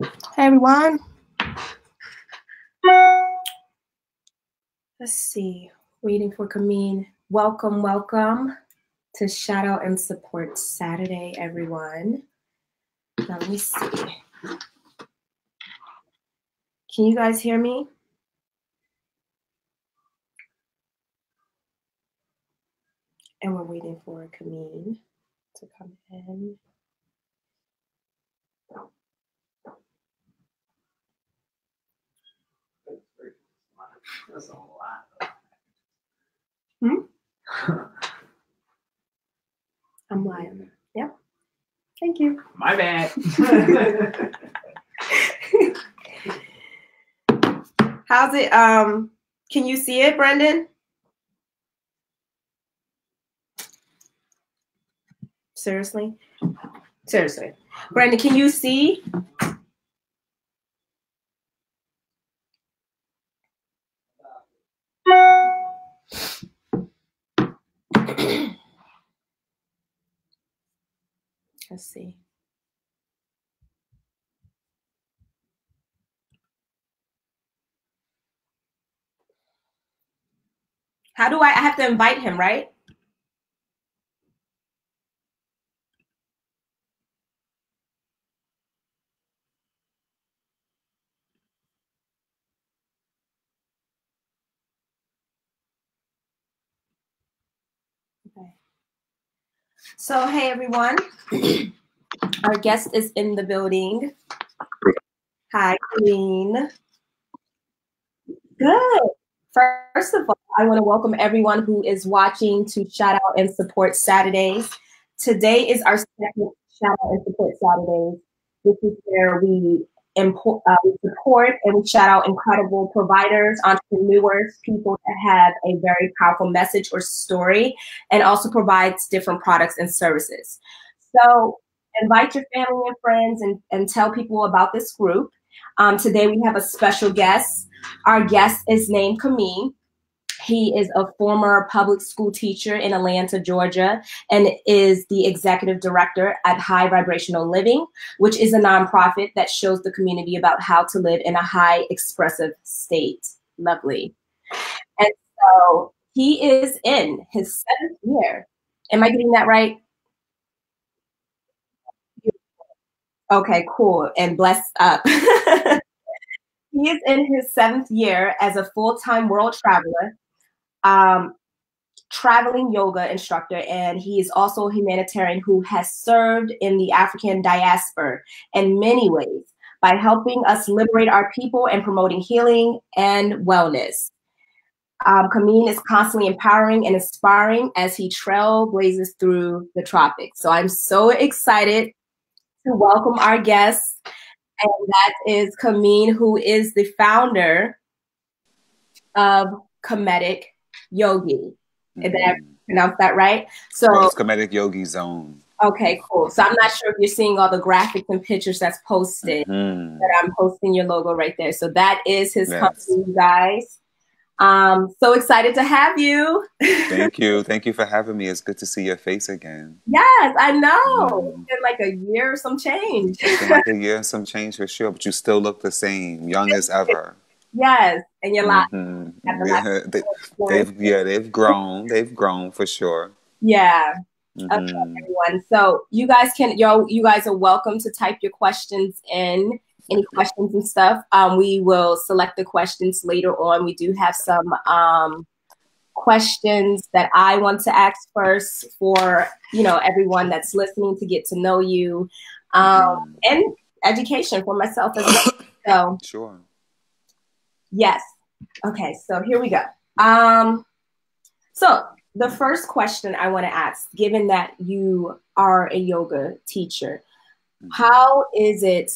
Hey everyone. Let's see. Waiting for Kemean. Welcome, welcome to Shout Out and Support Saturday, everyone. Now let me see. Can you guys hear me? And we're waiting for Kemean to come in. That's a lot. I'm live. Yep. Thank you. My bad. How's it? Can you see it, Brendan? Seriously? Seriously. Brendan, can you see? Let's see. How do I have to invite him, right? Okay. So, hey, everyone. Our guest is in the building. Hi, Queen. Good. First of all, I want to welcome everyone who is watching to Shout Out and Support Saturdays. Today is our second Shout Out and Support Saturdays. This is where we support and we shout out incredible providers, entrepreneurs, people that have a very powerful message or story, and also provides different products and services. So invite your family and friends and tell people about this group. Today we have a special guest. Our guest is named Kemean. He is a former public school teacher in Atlanta, Georgia, and is the executive director at High Vibrational Living, which is a nonprofit that shows the community about how to live in a high expressive state. Lovely. And so he is in his 7th year. Am I getting that right? Okay, cool. And blessed up. He is in his 7th year as a full-time world traveler, traveling yoga instructor, and he is also a humanitarian who has served in the African diaspora in many ways by helping us liberate our people and promoting healing and wellness. Kemean is constantly empowering and inspiring as he trailblazes through the tropics. So I'm so excited to welcome our guest, and that is Kemean, who is the founder of Kemetic Yogi. Did I pronounce that right? So it's Kemetic Yogi Zone. Okay, cool. So I'm not sure if you're seeing all the graphics and pictures that's posted, but I'm posting your logo right there. So that is his company, you guys. So excited to have you. Thank you. Thank you for having me. It's good to see your face again. Yes, I know. It's been like a year or some change. It's been like a year and some change for sure, but you still look the same, young as ever. Yes, and you're like, they've grown. They've grown for sure. Yeah. Okay, everyone. So you guys are welcome to type your questions in, any questions and stuff. We will select the questions later on. We do have some questions that I want to ask first for, everyone that's listening to get to know you, and education for myself as well. So sure. Yes. Okay, so here we go. So the first question I want to ask, given that you are a yoga teacher, how is it,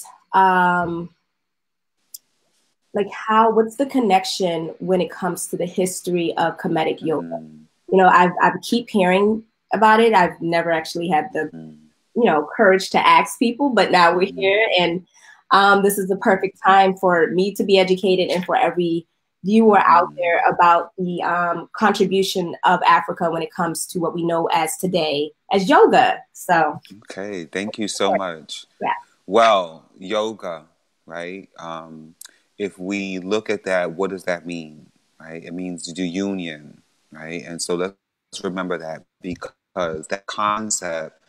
what's the connection when it comes to the history of Kemetic yoga? I keep hearing about it. I've never actually had the, courage to ask people, but now we're here, and this is the perfect time for me to be educated and for every viewer out there about the contribution of Africa when it comes to what we know as today as yoga. So okay, thank you so much. Yeah. Well, yoga, right? If we look at that, what does that mean, right? It means the union, right? And so let's remember that, because that concept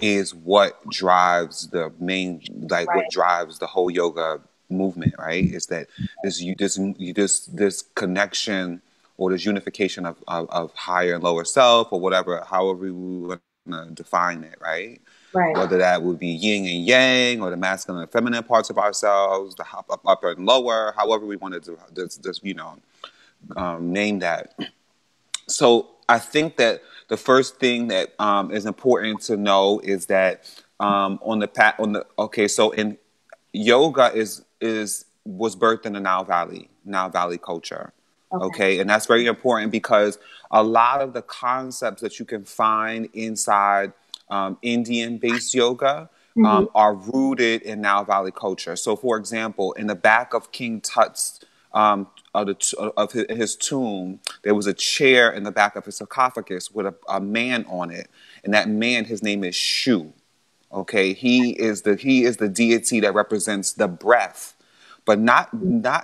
is what drives the main, like what Right. drives the whole yoga movement, right? Is that this connection, or this unification of higher and lower self, or whatever, however we want to define it, right? Right. Whether that would be yin and yang, or the masculine and feminine parts of ourselves, the upper and lower, however we want to just name that. So I think that the first thing that is important to know is that so in yoga was birthed in the Nile Valley culture. Okay, and that's very important, because a lot of the concepts that you can find inside Indian-based yoga are rooted in Nile Valley culture. So, for example, in the back of King Tut's of his tomb, there was a chair in the back of his sarcophagus with a man on it, and that man, his name is Shu. Okay, he is the deity that represents the breath, but not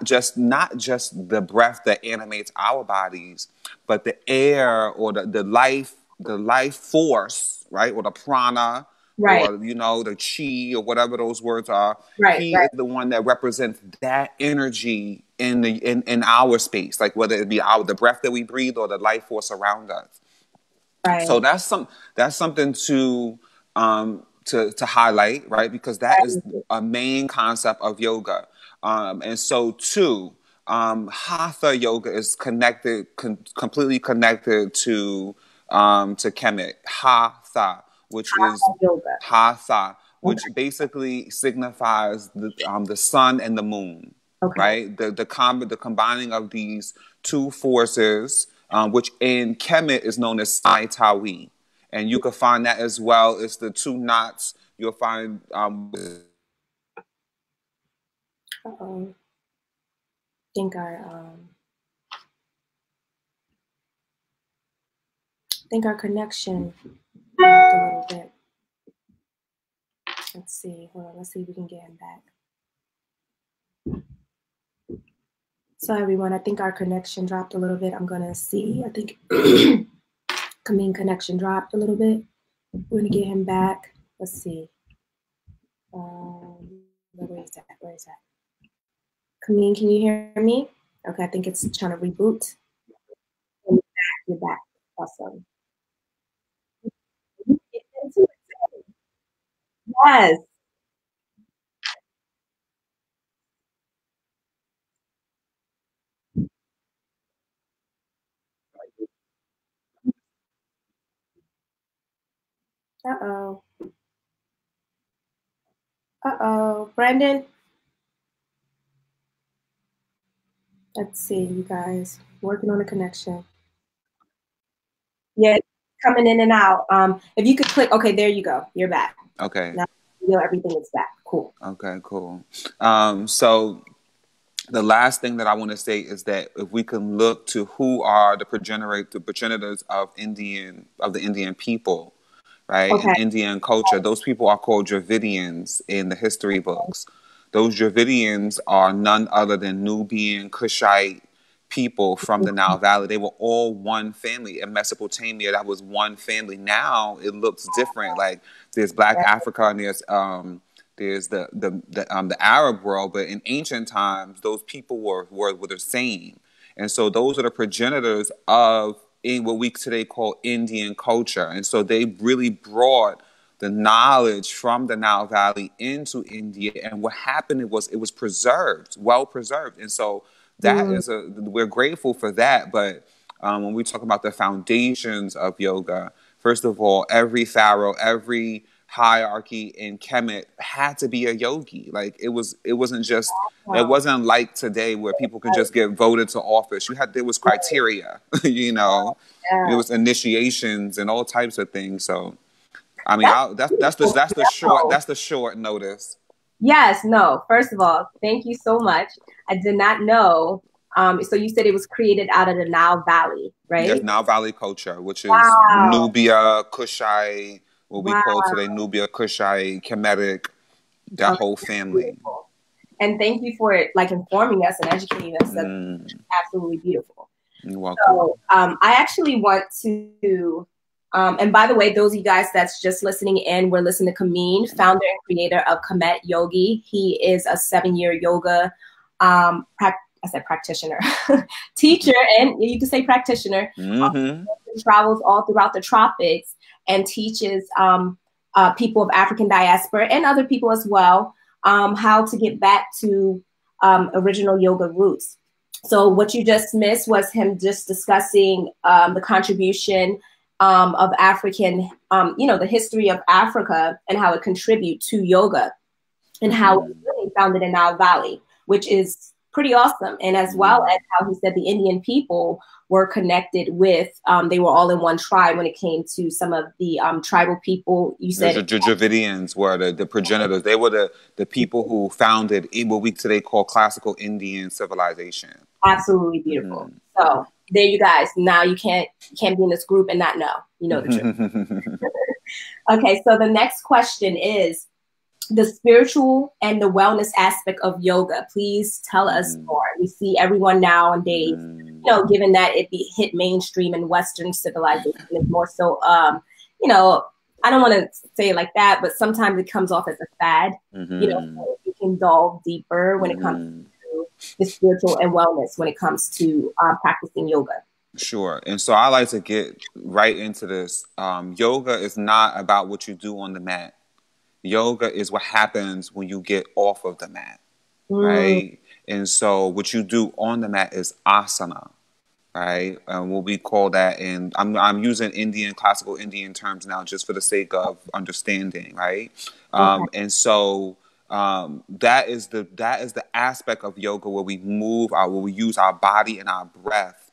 just the breath that animates our bodies, but the air, or the life force, right, or the prana, Right. or the chi, or whatever those words are. Right. He is the one that represents that energy in our space, like whether it be the breath that we breathe, or the life force around us. Right. So that's something to highlight, right? Because that is a main concept of yoga. And so too, Hatha yoga is completely connected to Kemet. Hatha, which is yoga. Hatha, which basically signifies the sun and the moon. Okay. Right? The combining of these two forces, which in Kemet is known as Sai Tawi. And you can find that as well. It's the two knots you'll find. Uh-oh. think our connection dropped a little bit. Let's see. Hold on. Let's see if we can get him back. So everyone, I think our connection dropped a little bit. I'm gonna see. I think Kemean connection dropped a little bit. We're gonna get him back. Let's see. Where is that? Kemean, can you hear me? Okay, I think it's trying to reboot. You're back. Awesome. Yes. Uh-oh. Brandon? Let's see, you guys. Working on a connection. Yeah, coming in and out. If you could click, okay, there you go. You're back. Okay. Now everything is back. Cool. Okay, cool. So the last thing that I want to say is that if we can look to who are the progenitors of the Indian people, right? Okay. In Indian culture, those people are called Dravidians in the history books. Those Dravidians are none other than Nubian, Kushite people from the Nile Valley. They were all one family. In Mesopotamia, that was one family. Now it looks different. Like there's Black Africa, and there's the Arab world, but in ancient times, those people were the same. And so those are the progenitors of what we today call Indian culture. And so they really brought the knowledge from the Nile Valley into India. And what happened was it was preserved, well preserved. And so that we're grateful for that. But when we talk about the foundations of yoga, first of all, every pharaoh, every hierarchy in Kemet had to be a yogi. Like it wasn't just, it wasn't like today where people could just get voted to office. There was criteria, there was initiations and all types of things. So, I mean, that's the short notice. Yes, no. First of all, thank you so much. I did not know. So you said it was created out of the Nile Valley, right? Yes, Nile Valley culture, which is Nubia, Kushite, what we call today Nubia, Kushite, Kemetic, that whole family. And thank you for like informing us and educating us. That's absolutely beautiful. You're welcome. So I actually want to, and by the way, those of you guys that's just listening in, we're listening to Kemean, founder and creator of Kemetic Yogi. He is a 7-year yoga, I said practitioner, teacher, and you can say practitioner. Travels all throughout the tropics and teaches people of African diaspora and other people as well how to get back to original yoga roots. So what you just missed was him just discussing the contribution of African, the history of Africa and how it contributes to yoga and how it's really founded in Nile Valley, which is pretty awesome. And as well as how he said the Indian people were connected with, they were all in one tribe when it came to some of the tribal people. You said the Dravidians were the progenitors. They were the people who founded what we today call classical Indian civilization. Absolutely beautiful. So there you guys. Now you can't be in this group and not know. You know the truth. Okay, so the next question is the spiritual and the wellness aspect of yoga. Please tell us more. We see everyone nowadays, given that it hit mainstream in Western civilization, it's more so, I don't want to say it like that, but sometimes it comes off as a fad. So you can delve deeper when it comes to the spiritual and wellness when it comes to practicing yoga. Sure. And so I like to get right into this. Yoga is not about what you do on the mat. Yoga is what happens when you get off of the mat, right? And so what you do on the mat is asana, right? And what we call that, and I'm using classical Indian terms now just for the sake of understanding, right? And so that is the aspect of yoga where we where we use our body and our breath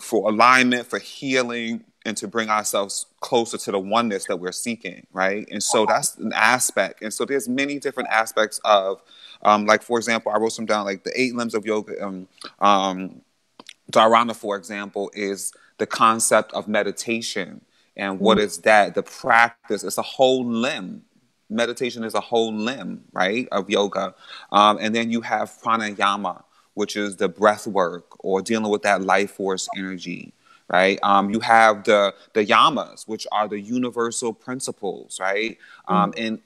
for alignment, for healing, and to bring ourselves closer to the oneness that we're seeking, right? And so that's an aspect. And so there's many different aspects of, like, for example, I wrote some down, like the 8 limbs of yoga. Dharana, for example, is the concept of meditation. And what is that? The practice. It's a whole limb. Meditation is a whole limb, right, of yoga. And then you have pranayama, which is the breath work or dealing with that life force energy. Right. You have the Yamas, which are the universal principles. Right. In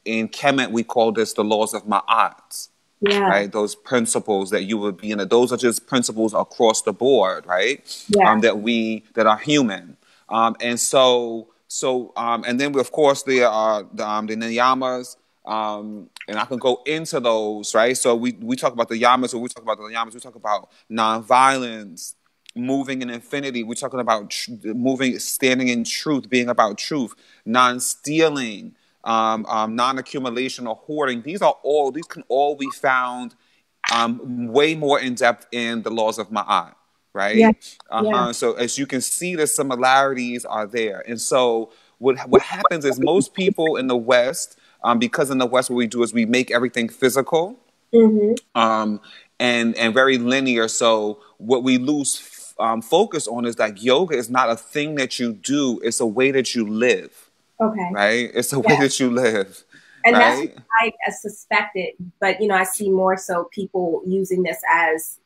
Kemet, we call this the laws of Ma'at. Yeah. Right. Those principles that you would be in. Those are just principles across the board. Right. Yeah. That are human. And then of course there are the Niyamas. And I can go into those. Right. So we talk about the Yamas. When we talk about the Yamas, we talk about nonviolence. Moving in infinity, we're talking about standing in truth, being about truth, non-stealing, non-accumulation or hoarding. These can all be found way more in depth in the laws of Ma'at, right? Yeah. So as you can see, the similarities are there. And so what happens is most people in the West, because in the West what we do is we make everything physical and very linear. So what we lose focus on is like yoga is not a thing that you do, it's a way that you live. Okay. Right? It's a way that you live. And that's what I suspected, but I see more so people using this as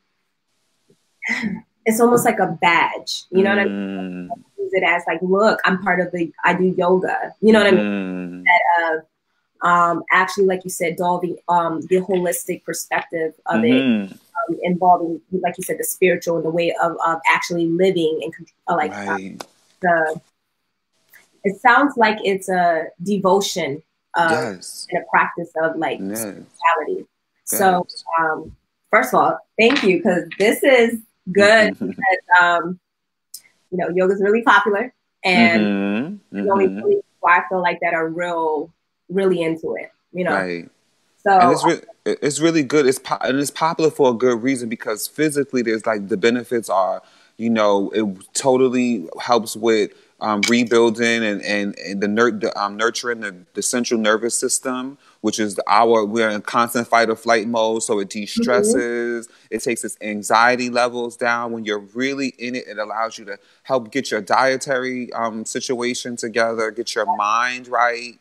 it's almost like a badge. You know what I mean? Use it as like, look, I'm part of I do yoga. You know what I mean? Instead of actually, like you said, delving the holistic perspective of it. Involving, like you said, the spiritual and the way of actually living and it sounds like it's a devotion and a practice of like spirituality. So first of all, thank you, because this is good because yoga is really popular and the only people I feel like that are really into it. Right. So and it's really good. It's popular for a good reason because physically there's like the benefits are, it totally helps with rebuilding and the nurturing the central nervous system, which is we're in constant fight or flight mode. So it de-stresses. It takes its anxiety levels down. When you're really in it, it allows you to help get your dietary situation together, get your mind right.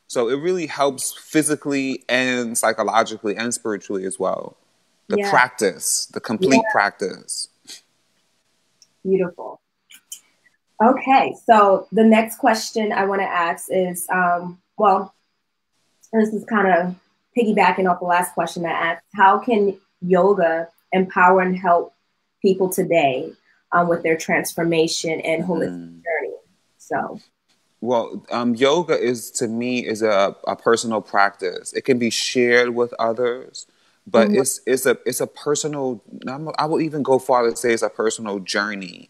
So it really helps physically and psychologically and spiritually as well. The practice, the complete practice. Beautiful. Okay, so the next question I want to ask is, well, this is kind of piggybacking off the last question I asked. How can yoga empower and help people today with their transformation and holistic journey? So, well, yoga is, to me, is a personal practice. It can be shared with others, but it's a personal. I will even go far to say it's a personal journey,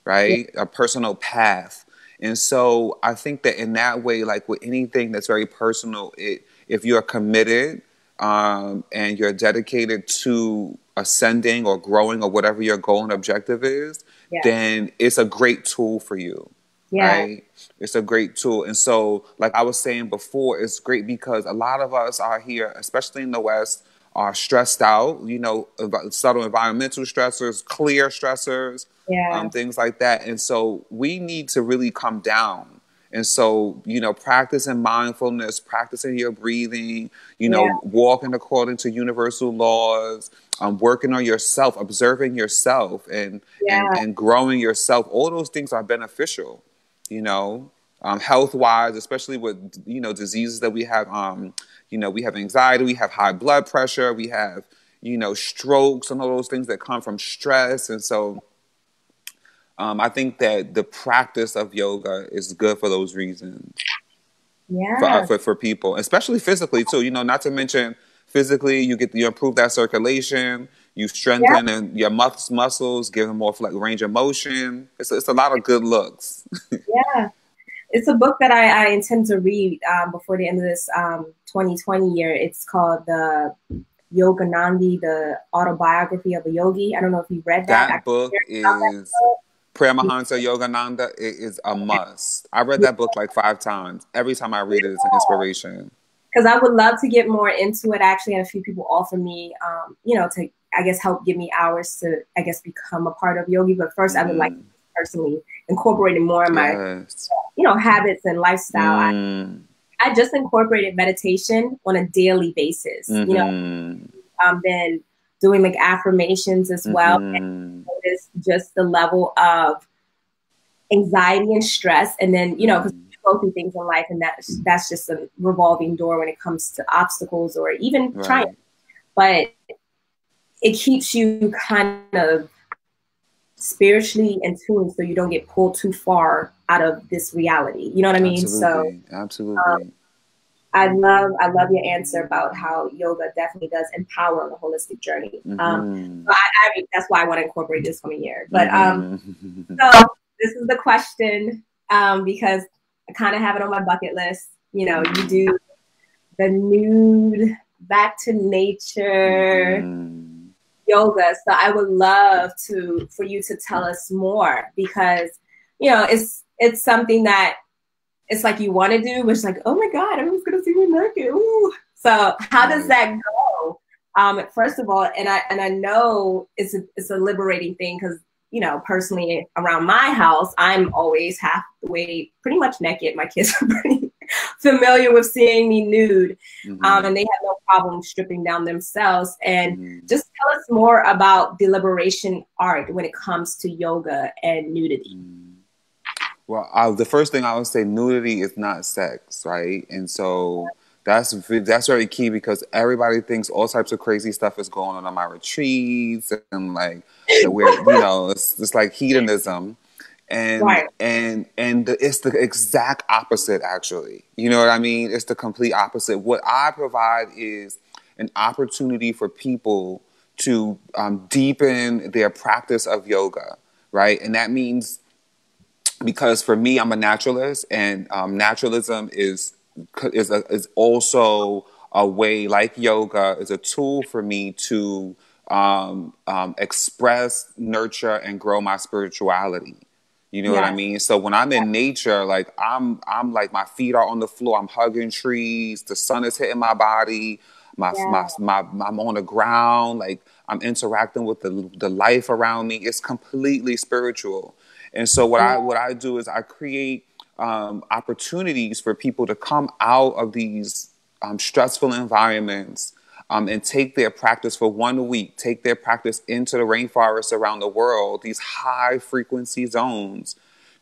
right? A personal path. And so I think that in that way, like with anything that's very personal, if you're committed and you're dedicated to ascending or growing or whatever your goal and objective is, then it's a great tool for you. Right? It's a great tool. And so, like I was saying before, it's great because a lot of us are here, especially in the West, are stressed out, you know, subtle environmental stressors, clear stressors, things like that. And so we need to really come down. And so, you know, practicing mindfulness, practicing your breathing, you know, walking according to universal laws, working on yourself, observing yourself and growing yourself. All those things are beneficial, you know, health-wise, especially with, you know, diseases that we have. You know, we have anxiety, we have high blood pressure, we have, you know, strokes and all those things that come from stress. And so I think that the practice of yoga is good for those reasons. For people, especially physically too, you know, not to mention physically, you improve that circulation, you strengthen your muscles, give them more range of motion. It's a lot of good looks. It's a book that I intend to read before the end of this 2020 year. It's called the Yoganandi, the autobiography of a yogi. I don't know if you read that. That book is Paramahansa Yogananda. It is a must. I read that book like 5 times. Every time I read it, it's an inspiration. Because I would love to get more into it. I actually had a few people offer me, you know, to, I guess, help give me hours to, I guess, become a part of yogi. But first, I would like to personally incorporate it more in my, you know, habits and lifestyle. I just incorporated meditation on a daily basis. You know, I've been doing like affirmations as well. And notice just the level of anxiety and stress. And then, you know, because we go through things in life, and that's just a revolving door when it comes to obstacles or even triumph. But it keeps you kind of spiritually in tune, so you don't get pulled too far out of this reality. You know what I mean? Absolutely. I love your answer about how yoga definitely does empower on a holistic journey. So I that's why I want to incorporate this coming year. But so this is the question because I kind of have it on my bucket list. You know, you do the nude, back to nature yoga. So I would love for you to tell us more, because, you know, it's something that it's like you want to do, but it's like, oh my God, everyone's going to see me naked. Ooh. So how does that go? First of all, and I know it's a liberating thing, because, you know, personally around my house, I'm always half the way pretty much naked. My kids are pretty familiar with seeing me nude, and they have no problem stripping down themselves. And just tell us more about the liberation art when it comes to yoga and nudity. Well, the first thing I would say, nudity is not sex, right? And so that's very key, because everybody thinks all types of crazy stuff is going on my retreats, and like where, you know, it's like hedonism. And it's the exact opposite, actually. You know what I mean? It's the complete opposite. What I provide is an opportunity for people to deepen their practice of yoga, right? And that means, because for me, I'm a naturalist, and naturalism is also a way, like yoga, is a tool for me to express, nurture, and grow my spirituality. You know what I mean? So when I'm in nature, like I'm like, my feet are on the floor, I'm hugging trees, the sun is hitting my body, I'm on the ground, like I'm interacting with the life around me. It's completely spiritual. And so what I do is I create opportunities for people to come out of these stressful environments and take their practice for 1 week, take their practice into the rainforests around the world, these high frequency zones,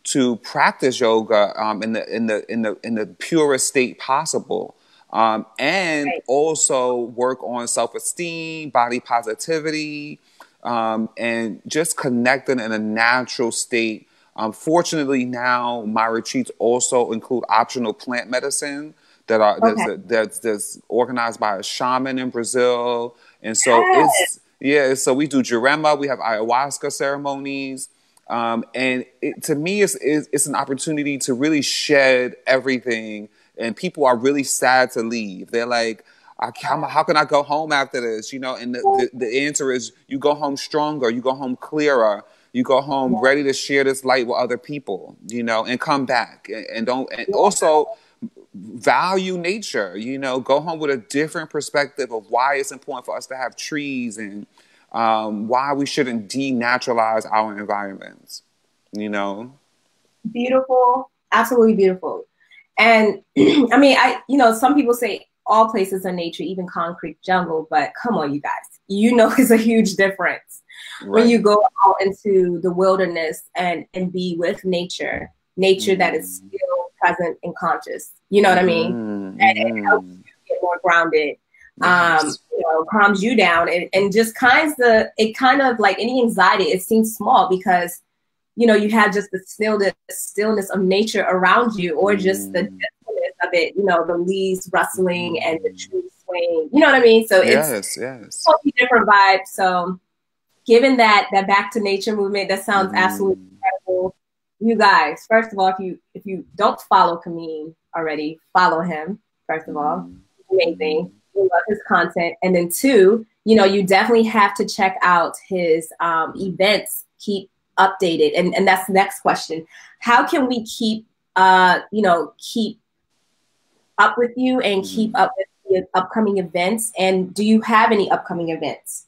to practice yoga in the purest state possible, and also work on self-esteem, body positivity, and just connecting in a natural state. Fortunately, now my retreats also include optional plant medicine that's organized by a shaman in Brazil, and so so we do Jurema, we have ayahuasca ceremonies. And to me, it's an opportunity to really shed everything. And people are really sad to leave. They're like, how can I go home after this? You know, and the answer is you go home stronger, you go home clearer, you go home ready to share this light with other people, you know, and come back and also value nature, you know, go home with a different perspective of why it's important for us to have trees and why we shouldn't denaturalize our environments, you know? Beautiful. Absolutely beautiful. And I mean, some people say all places are nature, even concrete jungle, but come on, you guys, it's a huge difference when you go out into the wilderness and be with nature that is still present and conscious. You know what I mean? And it helps you get more grounded. Calms you down and just kind of like any anxiety, it seems small because, you have just the stillness of nature around you, or just the gentleness of it, the leaves rustling and the trees swaying, you know what I mean? So it's totally different vibe. So given that back to nature movement, that sounds absolutely incredible. You guys, first of all, if you don't follow Kemean already, follow him, first of all. Amazing. We love his content. And then 2, you definitely have to check out his events. Keep updated. And that's the next question. How can we keep up with you and keep up with the upcoming events? And do you have any upcoming events?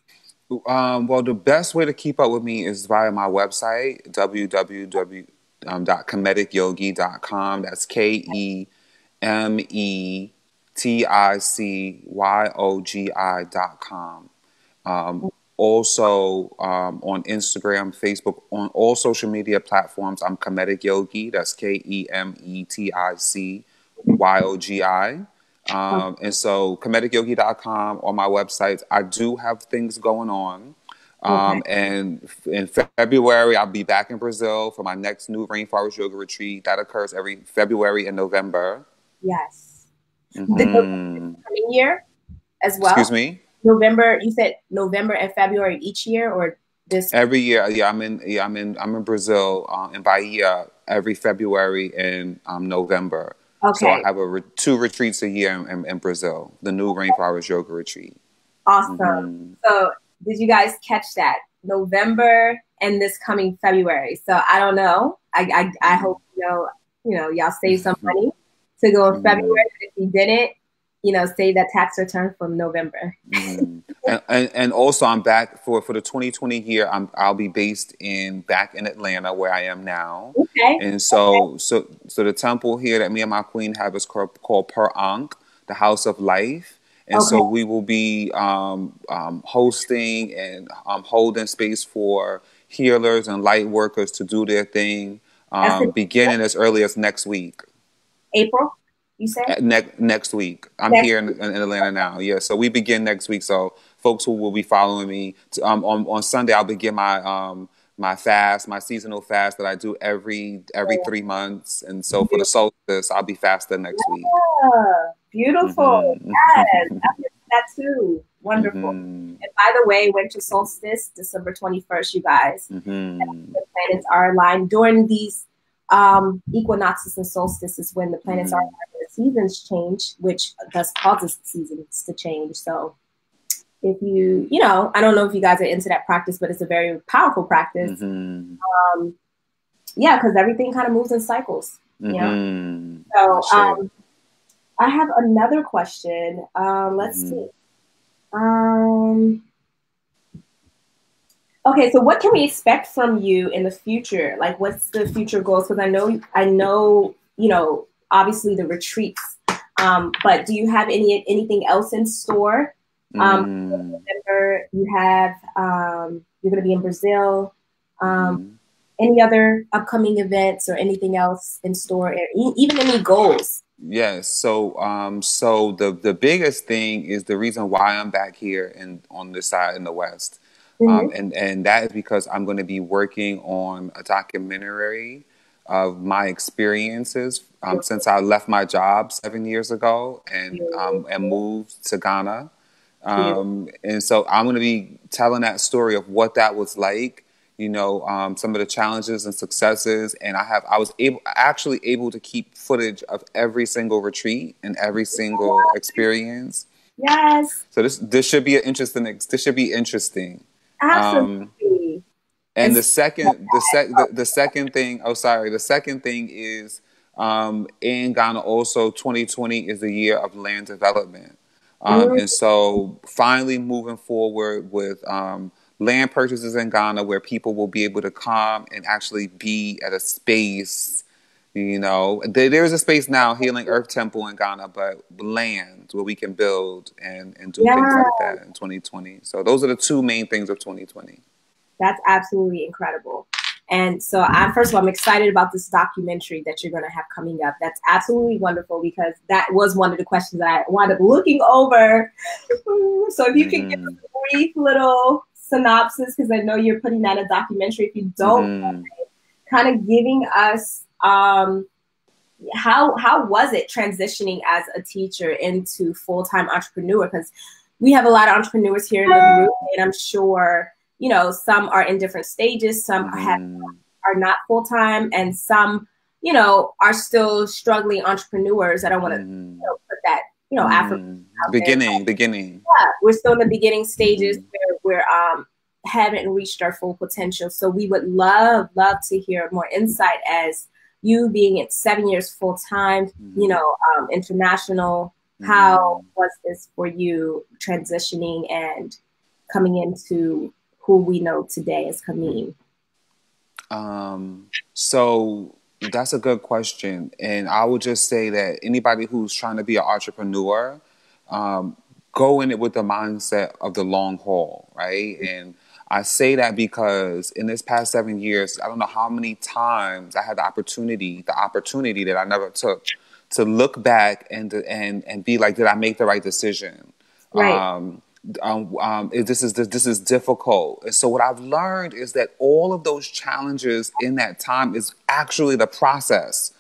Well, the best way to keep up with me is via my website, www.kemeticyogi.com. That's KEMETICYOGI.com. Also on Instagram, Facebook, on all social media platforms, I'm Kemetic Yogi. That's KEMETICYOGI. And so kemeticyogi.com, on my websites, I do have things going on. And in February, I'll be back in Brazil for my next new rainforest yoga retreat. That occurs every February and November. Yes. The coming year as well? Excuse me? November, you said November and February each year, or this? Every year. Yeah, I'm in Brazil, in Bahia, every February and November. Okay. So I have 2 retreats a year in Brazil, the new rainforest yoga retreat. Awesome. So did you guys catch that? November and this coming February. So I don't know. I hope y'all save some money to go in February. If you didn't, save that tax return from November. And also I'm back for the 2020 year. I'll be based back in Atlanta, where I am now. Okay. And so the temple here that me and my queen have is called Per Ankh, the House of Life. And so we will be hosting and holding space for healers and light workers to do their thing, beginning as early as next week. April, you said? Next week. I'm here in Atlanta now. Yeah, so we begin next week. So folks who will be following me, on Sunday, I'll begin my fast, my seasonal fast that I do every 3 months. And so for the solstice, I'll be fasting next week. Beautiful. Yes, I did that too. Wonderful. And by the way, winter solstice, December 21st, you guys. The planets are aligned during these equinoxes and solstices, when the planets are aligned, the seasons change, which thus causes the seasons to change. So if you, I don't know if you guys are into that practice, but it's a very powerful practice. Because everything kind of moves in cycles. So I have another question. Let's see. Okay, so what can we expect from you in the future? Like, what's the future goals? Because I know, obviously the retreats. But do you have anything else in store? November, you have, you're going to be in Brazil. Any other upcoming events or anything else in store? Even any goals? Yes. So, so the biggest thing is the reason why I'm back here and on this side in the West. And that is because I'm going to be working on a documentary of my experiences since I left my job 7 years ago and moved to Ghana. And so I'm going to be telling that story of what that was like, some of the challenges and successes. And I was actually able to keep footage of every single retreat and every single experience. Yes. So this should be interesting. Absolutely. And the second thing is in Ghana also 2020 is the year of land development. And so finally moving forward with land purchases in Ghana where people will be able to come and actually be at a space, there's a space now, Healing Earth Temple in Ghana, but land where we can build and do things like that in 2020. So those are the two main things of 2020. That's absolutely incredible. And so first of all, I'm excited about this documentary that you're going to have coming up. That's absolutely wonderful because that was one of the questions that I wound up looking over. So if you can give us a brief little synopsis, because I know you're putting out a documentary. If you don't mind, kind of giving us how was it transitioning as a teacher into full-time entrepreneur? Because we have a lot of entrepreneurs here in the group, and I'm sure some are in different stages, some are not full-time, and some are still struggling entrepreneurs. I don't want to put that African beginning. Yeah, we're still in the beginning stages where we're haven't reached our full potential. So we would love to hear more insight as you being at 7 years full time, international. How was this for you transitioning and coming into who we know today as Kemean? So that's a good question. And I would just say that anybody who's trying to be an entrepreneur, go in it with the mindset of the long haul, right? And I say that because in this past 7 years, I don't know how many times I had the opportunity that I never took to look back and be like, did I make the right decision? Right. This is difficult. And so what I've learned is that all of those challenges in that time is actually the process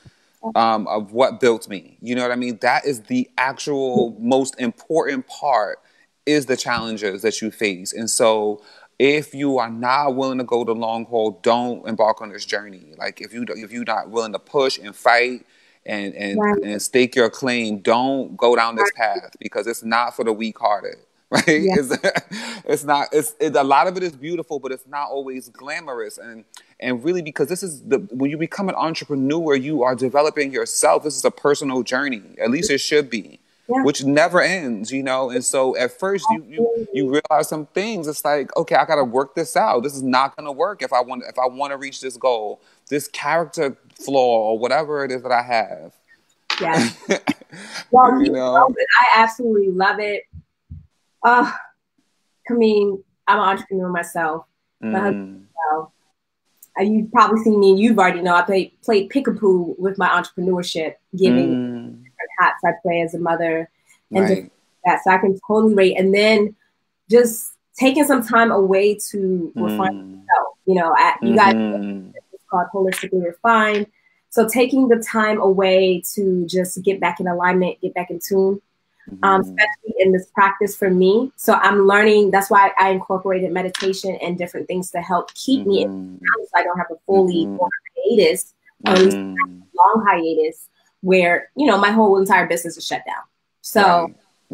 of what built me. You know what I mean? That is the actual most important part, is the challenges that you face. And so if you are not willing to go the long haul, don't embark on this journey. Like if you're not willing to push and fight and stake your claim, don't go down this path, because it's not for the weak-hearted. Right? Yeah. It's not. A lot of it is beautiful, but it's not always glamorous. And really, because when you become an entrepreneur, you are developing yourself. This is a personal journey. At least it should be, which never ends. And so at first you realize some things. It's like, okay, I got to work this out. This is not going to work if I want to reach this goal, this character flaw, or whatever it is that I have. Yeah. Well, I absolutely love it. Kemean, I'm an entrepreneur myself. My husband, you've probably seen me, and you've already know I played peekaboo with my entrepreneurship, giving different hats I play as a mother, and just that. So I can totally rate. And then just taking some time away to refine yourself. You guys, it's called Holistically Refined. So taking the time away to just get back in alignment, get back in tune. Especially in this practice for me. So I'm learning. That's why I incorporated meditation and different things to help keep me in balance, so I don't have a fully hiatus, or at least a long hiatus where, my whole entire business is shut down. So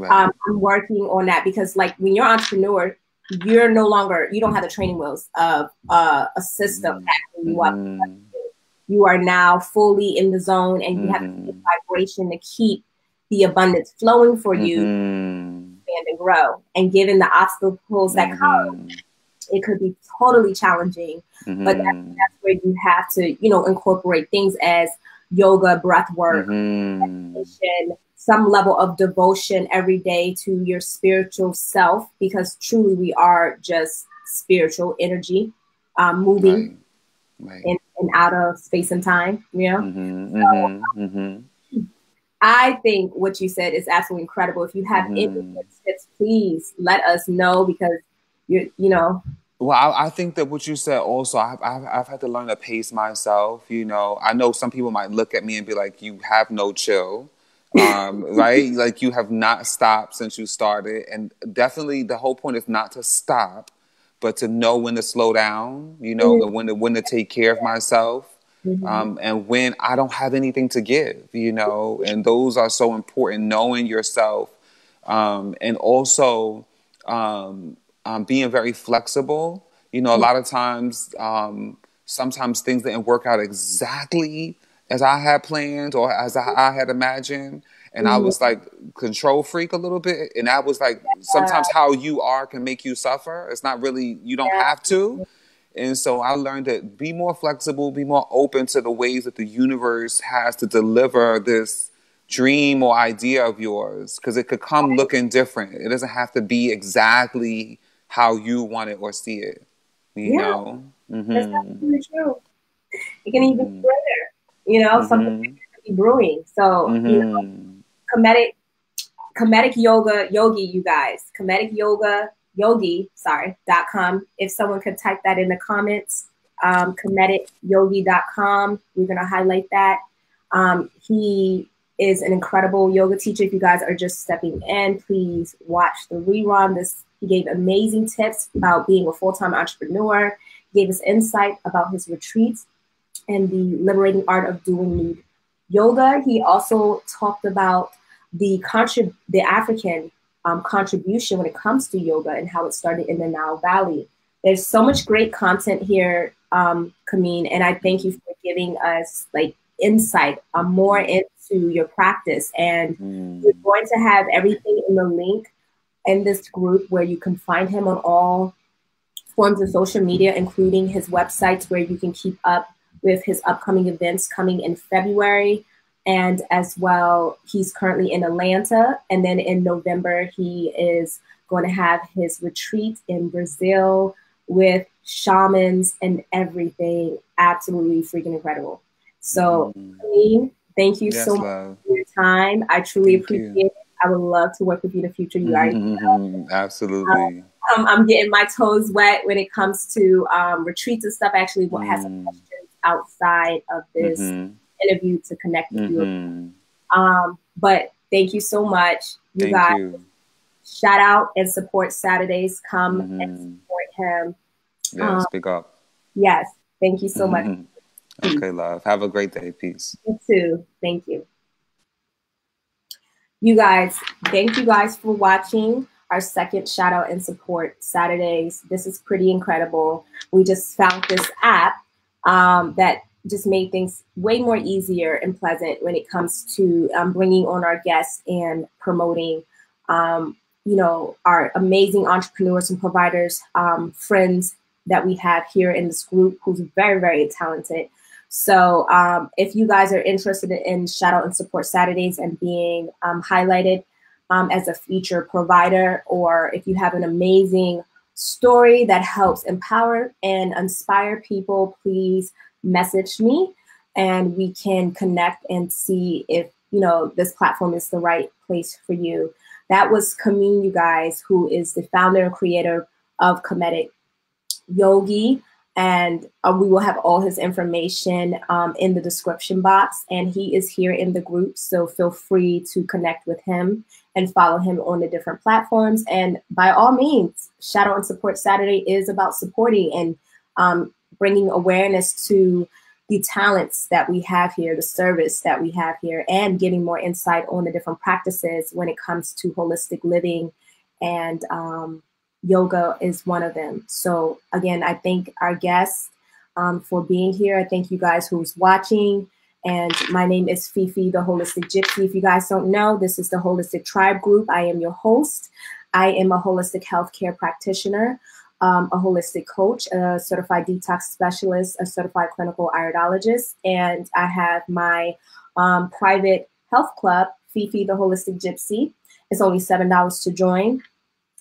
I'm working on that, because like when you're an entrepreneur, you don't have the training wheels of a system backing you up. You are now fully in the zone, and you have the vibration to keep the abundance flowing for you, expand and grow. And given the obstacles that come, it could be totally challenging. But that's where you have to, incorporate things as yoga, breath work, Mm-hmm. meditation, some level of devotion every day to your spiritual self, because truly we are just spiritual energy moving Right. in and out of space and time, you know? Mm-hmm. So Mm-hmm. Mm-hmm. I think what you said is absolutely incredible. If you have any Mm-hmm. tips, please let us know, because you know. Well, I think that what you said also, I've had to learn to pace myself. You know, I know some people might look at me and be like, "You have no chill," right? Like you have not stopped since you started, and definitely the whole point is not to stop, but to know when to slow down. You know, when to take care of myself. Mm-hmm. And when I don't have anything to give, you know, and those are so important, knowing yourself, and also being very flexible. You know, a lot of times, sometimes things didn't work out exactly as I had planned or as I had imagined. And I Mm-hmm. was like control freak a little bit. And that was like sometimes how you are can make you suffer. It's not really, you don't have to. And so I learned to be more flexible, be more open to the ways that the universe has to deliver this dream or idea of yours, because it could come looking different. It doesn't have to be exactly how you want it or see it, you Yeah, know? that's Mm-hmm. absolutely true. It can even be Mm-hmm. greater, you know, something Mm-hmm. could be brewing. So, you know, Mm-hmm. Kemetic yoga, yogi, you guys, Kemetic yoga, yogi.com. If someone could type that in the comments, kemeticyogi.com, we're going to highlight that. He is an incredible yoga teacher. If you guys are just stepping in, please watch the rerun. He gave amazing tips about being a full-time entrepreneur. He gave us insight about his retreats and the liberating art of doing nude yoga. He also talked about the African contribution when it comes to yoga and how it started in the Nile Valley. There's so much great content here, Kemean, and I thank you for giving us like insight more into your practice. And we're going to have everything in the link in this group where you can find him on all forms of social media, including his websites where you can keep up with his upcoming events coming in February. And as well, he's currently in Atlanta. And then in November, he is going to have his retreat in Brazil with shamans and everything. Absolutely freaking incredible. So, Kemean, thank you so much for your time. I truly appreciate it. I would love to work with you in the future. You already know. Absolutely. I'm getting my toes wet when it comes to retreats and stuff. I actually have some questions outside of this interview to connect with you. But thank you so much. You guys, shout out and support Saturdays. Come and support him. Yes, big up. Yes, thank you so much. Okay, love. Have a great day. Peace. You too. Thank you. You guys, thank you guys for watching our second shout out and support Saturdays. This is pretty incredible. We just found this app that just made things way more easier and pleasant when it comes to bringing on our guests and promoting, you know, our amazing entrepreneurs and providers, friends that we have here in this group who's very, very talented. So if you guys are interested in shout out and support Saturdays and being highlighted as a feature provider, or if you have an amazing story that helps empower and inspire people, please message me and we can connect and see if, you know, this platform is the right place for you. That was Kemean, you guys, who is the founder and creator of Kemetic Yogi. And we will have all his information in the description box. And he is here in the group, so feel free to connect with him and follow him on the different platforms. And by all means, Shout Out and Support Saturday is about supporting and bringing awareness to the talents that we have here, the service that we have here, and getting more insight on the different practices when it comes to holistic living, and yoga is one of them. So again, I thank our guests for being here. I thank you guys who's watching. And my name is FeFe, the Holistic Gypsy. If you guys don't know, this is the Holistic Tribe Group. I am your host. I am a holistic healthcare practitioner. a holistic coach, a certified detox specialist, a certified clinical iridologist, and I have my private health club, FeFe the Holistic Gypsy. It's only $7 to join.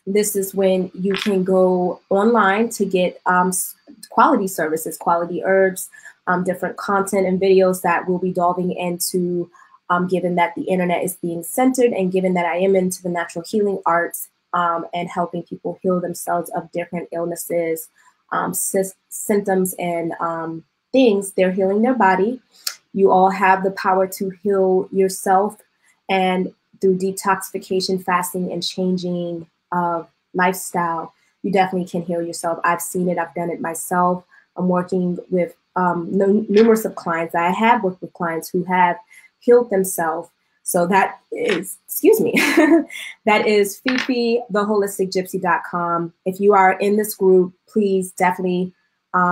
This is when you can go online to get quality services, quality herbs, different content and videos that we'll be delving into, given that the internet is being centered and given that I am into the natural healing arts and helping people heal themselves of different illnesses, symptoms, and things. They're healing their body. You all have the power to heal yourself, and through detoxification, fasting, and changing lifestyle, you definitely can heal yourself. I've seen it. I've done it myself. I'm working with numerous of clients. I have worked with clients who have healed themselves. So that is, excuse me, that is FeFeTheHolisticGypsy.com. If you are in this group, please definitely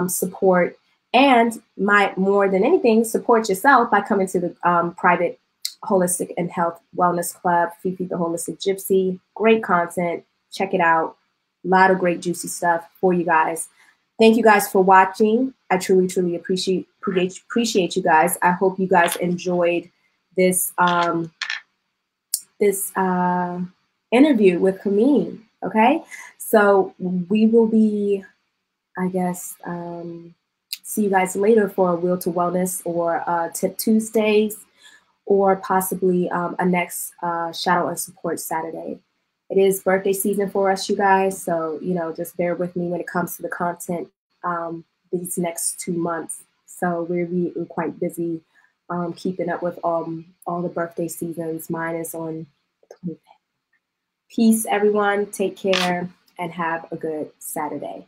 support, and more than anything, support yourself by coming to the private Holistic and Health Wellness Club, FeFe the Holistic Gypsy. Great content. Check it out. A lot of great juicy stuff for you guys. Thank you guys for watching. I truly, truly appreciate you guys. I hope you guys enjoyed this interview with Kemean. Okay, so we will be, I guess, see you guys later for a Will to Wellness or Tip Tuesdays, or possibly a next Shadow and Support Saturday. It is birthday season for us, you guys, so just bear with me when it comes to the content these next 2 months. So we're quite busy keeping up with all the birthday seasons. Mine is on the 25th. Peace, everyone. Take care and have a good Saturday.